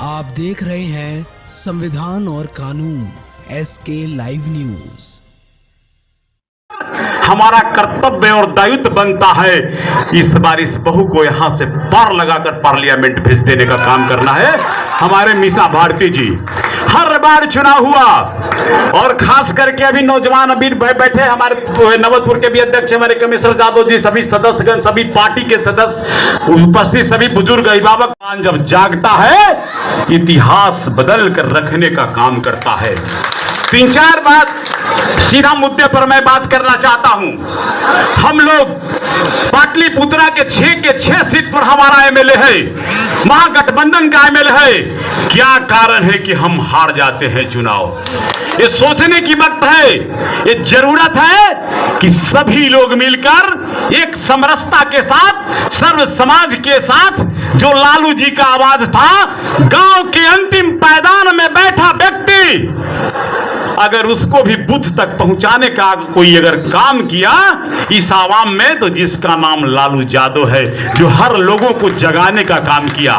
आप देख रहे हैं संविधान और कानून SK लाइव न्यूज। हमारा कर्तव्य और दायित्व बनता है इस बार इस बहू को यहां से पार लगाकर पार्लियामेंट भेज देने का काम करना है। हमारे मीसा भारती जी, हर बार चुनाव हुआ और खास करके अभी नौजवान अभी बैठे हमारे नवतपुर के भी अध्यक्ष हमारे कमिश्नर जादव जी, सभी सदस्यगण, सभी पार्टी के सदस्य उपस्थित, सभी बुजुर्ग अभिभावक, जब जागता है इतिहास बदल कर रखने का काम करता है। 3-4 बात सीधा मुद्दे पर मैं बात करना चाहता हूं। हम लोग पाटलिपुत्रा के 6 सीट पर हमारा एमएलए है, महागठबंधन का एमएलए है। क्या कारण है कि हम हार जाते हैं चुनाव? ये सोचने की वक्त है, ये जरूरत है कि सभी लोग मिलकर एक समरसता के साथ, सर्व समाज के साथ, जो लालू जी का आवाज था, गांव के अंतिम पायदान में बैठा व्यक्ति, अगर उसको भी बुद्ध तक पहुंचाने का कोई अगर काम किया इस आवाम में, तो जिसका नाम लालू यादव है, जो हर लोगों को जगाने का काम किया।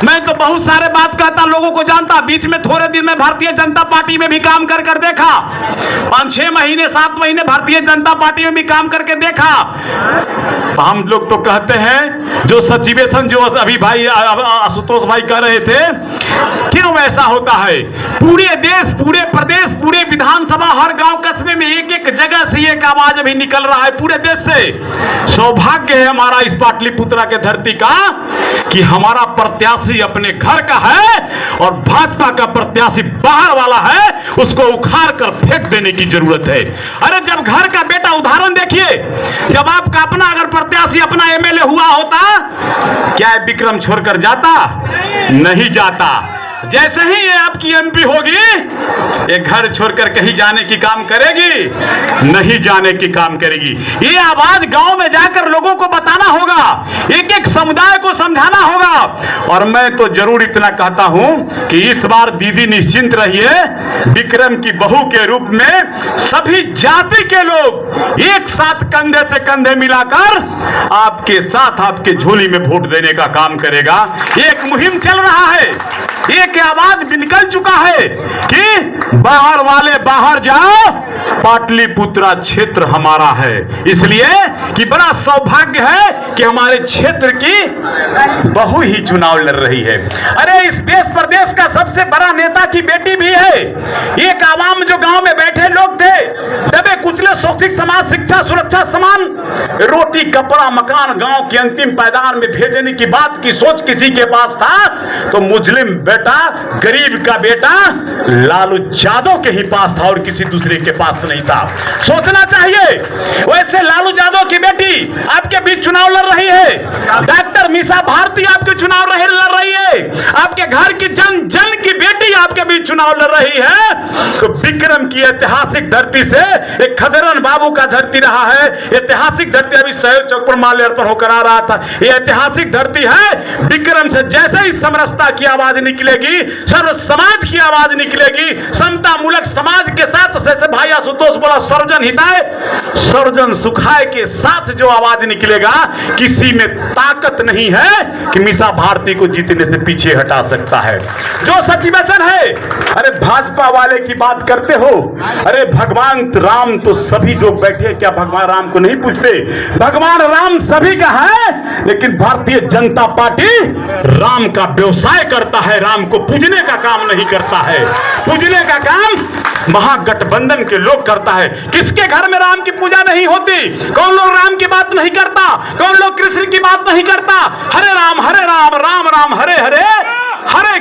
मैं तो बहुत सारे बात कहता, लोगों को जानता, बीच में थोड़े दिन में भारतीय जनता पार्टी में भी काम कर देखा, 5-6 महीने 7 महीने भारतीय जनता पार्टी में भी काम करके देखा। हम लोग तो कहते हैं जो सचिवेशन जो अभी भाई आशुतोष भाई कह रहे थे, क्यों ऐसा होता है? पूरे देश, पूरे प्रदेश, पूरे विधानसभा, हर गांव कस्बे में एक जगह से एक आवाज अभी निकल रहा है पूरे देश से। सौभाग्य है हमारा इस पाटलिपुत्रा के धरती का कि हमारा प्रत्याशी अपने घर का है और भाजपा का प्रत्याशी बाहर वाला है, उसको उखाड़ कर फेंक देने की जरूरत है। अरे जब घर का बेटा, उदाहरण देखिए, जब आपका अपना अगर प्रत्याशी अपना एमएलए हुआ होता, क्या विक्रम छोड़कर जाता? नहीं जाता। जैसे ही ये आपकी एमपी होगी, ये घर छोड़कर कहीं जाने की काम करेगी? नहीं जाने की काम करेगी। ये आवाज गांव में जाकर लोगों को बताना होगा, एक समुदाय को समझाना होगा। और मैं तो जरूर इतना कहता हूं कि इस बार दीदी निश्चिंत रहिए, विक्रम की बहू के रूप में सभी जाति के लोग एक साथ कंधे से कंधे मिलाकर आपके साथ, आपके झोली में वोट देने का काम करेगा। एक मुहिम चल रहा है, एक आवाज निकल चुका है कि बाहर वाले बाहर जाओ, पाटलिपुत्रा क्षेत्र हमारा है। इसलिए कि बड़ा सौभाग्य है कि हमारे क्षेत्र की बहू ही चुनाव लड़ रही है। अरे इस देश प्रदेश का सबसे बड़ा नेता की बेटी भी है। एक आवाम जो गांव में बैठे लोग थे, दबे कुचले, शोषित समाज, शिक्षा, सुरक्षा, समान, रोटी, कपड़ा, मकान, गांव के अंतिम पायदान में भेजने की बात की सोच किसी के पास था, तो मुस्लिम बेटा, गरीब का बेटा लालू यादव के ही पास था और किसी दूसरे के पास नहीं था। सोचना चाहिए। वैसे लालू यादव की बेटी आपके बीच चुनाव लड़ रही है, डॉक्टर मीसा भारती आपके चुनाव लड़ रही है, आपके घर की जन की बेटी आपके बीच चुनाव लड़ रही है। तो विक्रम की ऐतिहासिक धरती से एक खदरन बाबू का धरती रहा है, ऐतिहासिक धरती। अभी शहर चौक पर माल्यार्पण होकर आ रहा था, ये ऐतिहासिक धरती है। विक्रम से जैसे ही समरसता की आवाज निकलेगी, सर्व समाज की आवाज निकलेगी, समता मूलक समाज के साथ, जैसे भाई आशुतोष बोला, सर्वजन हिताय सर्वजन सुखाय के साथ जो आवाज निकलेगा, किसी में ताकत नहीं है कि मीसा भारती को जीतने से पीछे हटा सकता है। जो सचिवेशन है, अरे भाजपा वाले की बात करते हो, अरे भगवान राम तो सभी लोग बैठे, क्या भगवान राम को नहीं पूछते? भगवान राम सभी का है, लेकिन भारतीय जनता पार्टी राम का व्यवसाय करता है, राम को पूजने का काम नहीं करता है। पूजने का काम महागठबंधन के लोग करता है। किसके घर में राम की पूजा नहीं होती? कौन लोग राम की बात नहीं करता? कौन लोग कृष्ण की बात नहीं करता? हरे राम राम राम हरे हरे, हरे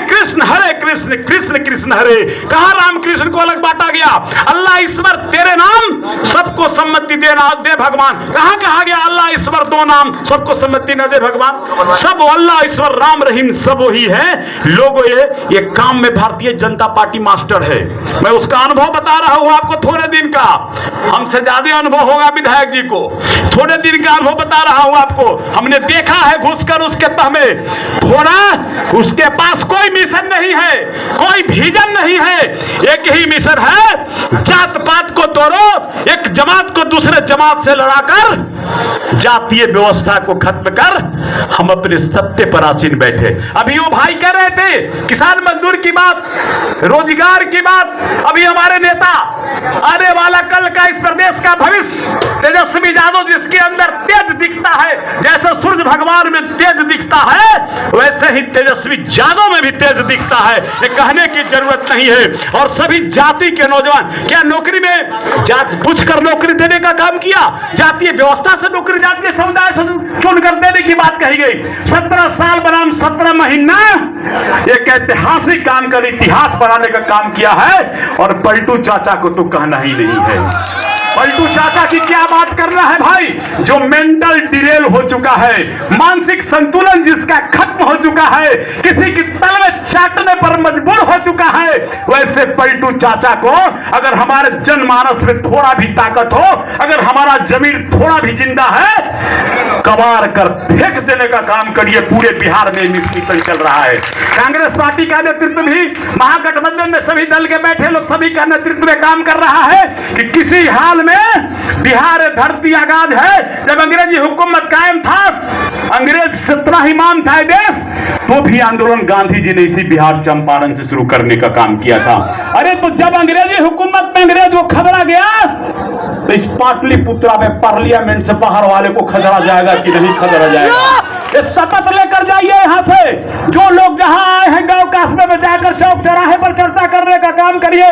कृष्ण कृष्ण कृष्ण हरे। कहा राम कृष्ण को अलग बांटा गया? अल्लाह ईश्वर तेरे नाम सबको सम्मति देना दे भगवान। कहा गया अल्लाह ईश्वर दो नाम सबको सम्मति न दे भगवान? सब अल्लाह ईश्वर राम रहीम सब वही है। लोगों ये काम में भारतीय जनता पार्टी मास्टर है। मैं उसका अनुभव बता रहा हूं आपको, थोड़े दिन का, हमसे ज्यादा अनुभव होगा विधायक जी को, थोड़े दिन का अनुभव बता रहा हूं आपको। हमने देखा है घुसकर उसके तह में, थोड़ा उसके पास कोई मिशन नहीं है, है, कोई विजन नहीं है। एक ही मिशन है, जात पात को तोड़ो, एक जमात को दूसरे जमात से लड़ाकर जातीय व्यवस्था को खत्म कर हम अपने सत्ते पर आसीन बैठे। अभी वो भाई कह रहे थे किसान मजदूर की बात, रोजगार की बात। अभी हमारे नेता आने वाला कल का इस प्रदेश का भविष्य तेजस्वी यादव, जिसके अंदर तेज दिखता है, जैसे सूर्य भगवान में तेज दिखता है वैसे ही तेजस्वी यादव में भी तेज दिखता है। ये कहने की जरूरत नहीं है। और सभी जाति के नौजवान, क्या नौकरी में जात पूछकर नौकरी देने का काम किया? जातीय व्यवस्था से नौकरी जातीय समुदाय से चुनकर देने की बात कही गई। 17 साल बनाम 17 महीना एक ऐतिहासिक काम कर इतिहास बनाने का काम किया है। और पलटू चाचा को तो कहना ही नहीं है। पलटू चाचा की क्या बात करना है भाई, जो मेंटल डिरेल हो चुका है, मानसिक संतुलन जिसका खत्म हो चुका है, किसी की तलवे चाटने पर मजबूर हो चुका है। वैसे पलटू चाचा को अगर हमारे जनमानस में थोड़ा भी ताकत हो, अगर हमारा जमीन थोड़ा भी जिंदा है, कबाड़ कर फेंक देने का काम करिए। पूरे बिहार में मिशन चल रहा है। कांग्रेस पार्टी का नेतृत्व भी, महागठबंधन में सभी दल के बैठे लोग सभी का नेतृत्व में काम कर रहा है कि किसी हाल में बिहार धरती आगाज है। जब अंग्रेजी हुकूमत कायम था, अंग्रेज सत्ता ही मान था देश, तो भी आंदोलन गांधी जी ने इसी बिहार चंपारण से शुरू करने का काम किया था। अरे तो जब अंग्रेजी हुकूमत में अंग्रेज को खतरा गया, तो इस पाटलिपुत्रा में पार्लियामेंट से बाहर वाले को खतरा जाएगा कि नहीं खतरा जाएगा? ये शपथ लेकर जाइए यहां से। जो लोग जहां आए हैं गांव कस्बे में जाकर चौक चौराहे पर चर्चा करने का काम करिए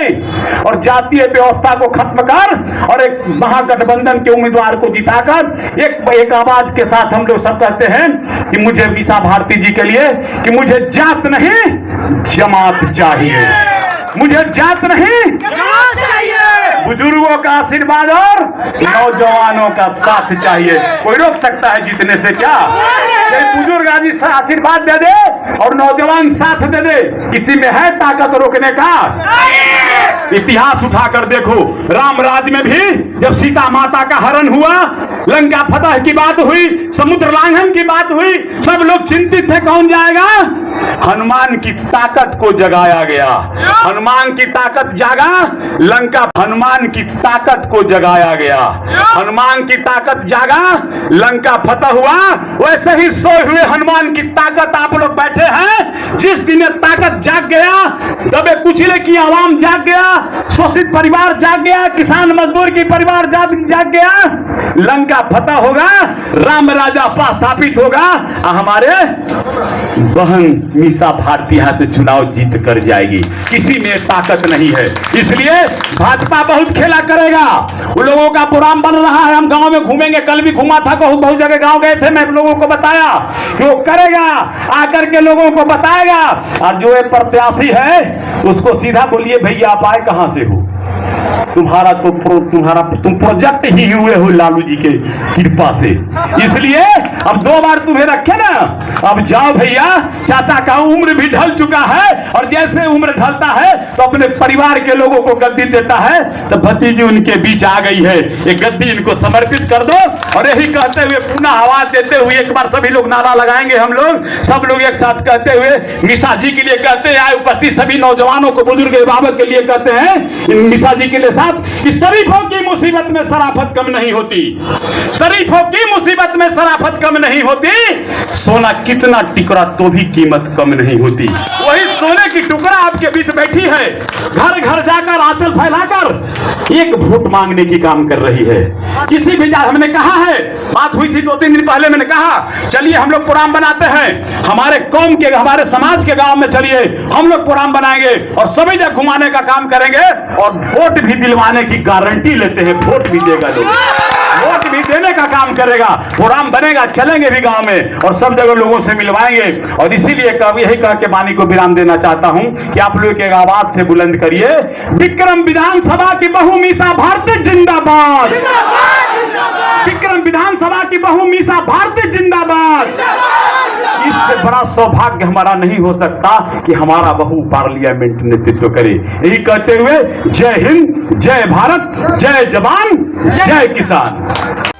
और जातीय व्यवस्था को खत्म कर और एक महागठबंधन के उम्मीदवार को जिताकर एक आवाज के साथ हम लोग सब कहते हैं कि मुझे मीसा भारती जी के लिए कि मुझे जात नहीं जमात चाहिए, मुझे जात नहीं जमात चाहिए, बुजुर्गों का आशीर्वाद और नौजवानों का साथ चाहिए। कोई रोक सकता है जीतने से क्या? बुजुर्ग आज आशीर्वाद दे दे और नौजवान साथ दे दे, इसी में है ताकत रोकने का। इतिहास उठाकर देखो, राम राज में भी जब सीता माता का हरण हुआ, लंका फतह की बात हुई, समुद्र लांघन की बात हुई, सब लोग चिंतित थे कौन जाएगा। हनुमान की ताकत को जगाया गया, हनुमान की ताकत जागा, लंका, हनुमान की ताकत को जगाया गया, हनुमान की ताकत जागा, लंका फतह हुआ। वैसे ही सोए हुए हनुमान की ताकत आप लोग बैठे हैं। जिस दिन ताकत जाग गया, दबे कुचले की आवाम जाग गया, शोषित परिवार जाग गया, किसान मजदूर की परिवार जाग गया, लंका फतह होगा, राम राजा स्थापित होगा, हमारे बहन मीसा भारती यहां से चुनाव जीत कर जाएगी। किसी में ताकत नहीं है, इसलिए भाजपा बहुत खेला करेगा। उन लोगों का प्रोग्राम बन रहा है, हम गांव में घूमेंगे, कल भी घूमा था, बहुत जगह गांव गए थे, मैं लोगों को बताया कि वो करेगा, आकर के लोगों को बताएगा। और जो एक प्रत्याशी है उसको सीधा बोलिए भैया आप आए कहां से हो, तुम प्रोजेक्ट ही हुए हो लालू जी के कृपा से, इसलिए अब 2 बार तुम्हें रखे ना। अब जाओ भैया, चाचा का उम्र भी ढल चुका है और जैसे उम्र ढलता है तो अपने परिवार के लोगों को गद्दी देता है, तो भतीजी उनके बीच आ गई है, ये गद्दी इनको समर्पित कर दो। और यही कहते हुए पुनः आवाज देते हुए एक बार सभी लोग नारा लगाएंगे, हम लोग सब लोग एक साथ कहते हुए मीसा जी के लिए कहते हैं, उपस्थित सभी नौजवानों को, बुजुर्ग अभिभावक के लिए कहते हैं, मीसा जी के लिए कि शरीफों की मुसीबत में शराफत कम नहीं होती, शरीफों की मुसीबत में शराफत कम नहीं होती, सोना कितना टिकरा तो भी कीमत कम नहीं होती। वही सोने की टुकड़ा आपके बीच बैठी है, घर घर जाकर आंचल फैलाकर एक वोट मांगने की काम कर रही है। किसी भी हमने कहा है, बात हुई थी 2-3 दिन पहले, मैंने कहा चलिए हम लोग प्रोग्राम बनाते हैं, हमारे कौम के, हमारे समाज के गांव में चलिए हम लोग प्रोग्राम बनाएंगे और सभी जगह घुमाने का काम करेंगे और वोट भी दिलवाने की गारंटी लेते हैं। वोट भी देगा लोग, वोट भी देने का काम करेगा, प्रोग्राम बनेगा, चलेंगे भी गांव में और सब जगह लोगों से मिलवाएंगे। और इसीलिए यही कह के वाणी को विराम देना चाहता हूं कि आप लोग एक आवाज से बुलंद करिए, विक्रम विधानसभा की बहू मीसा भारती जिंदाबाद, विक्रम विधानसभा की बहू मीसा भारती जिंदाबाद। इससे बड़ा सौभाग्य हमारा नहीं हो सकता कि हमारा बहू पार्लियामेंट नेतृत्व करे। यही कहते हुए जय हिंद, जय भारत, जय जवान, जय किसान।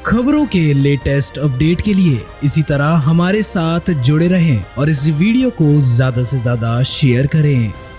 खबरों के लेटेस्ट अपडेट के लिए इसी तरह हमारे साथ जुड़े रहें और इस वीडियो को ज्यादा से ज्यादा शेयर करें।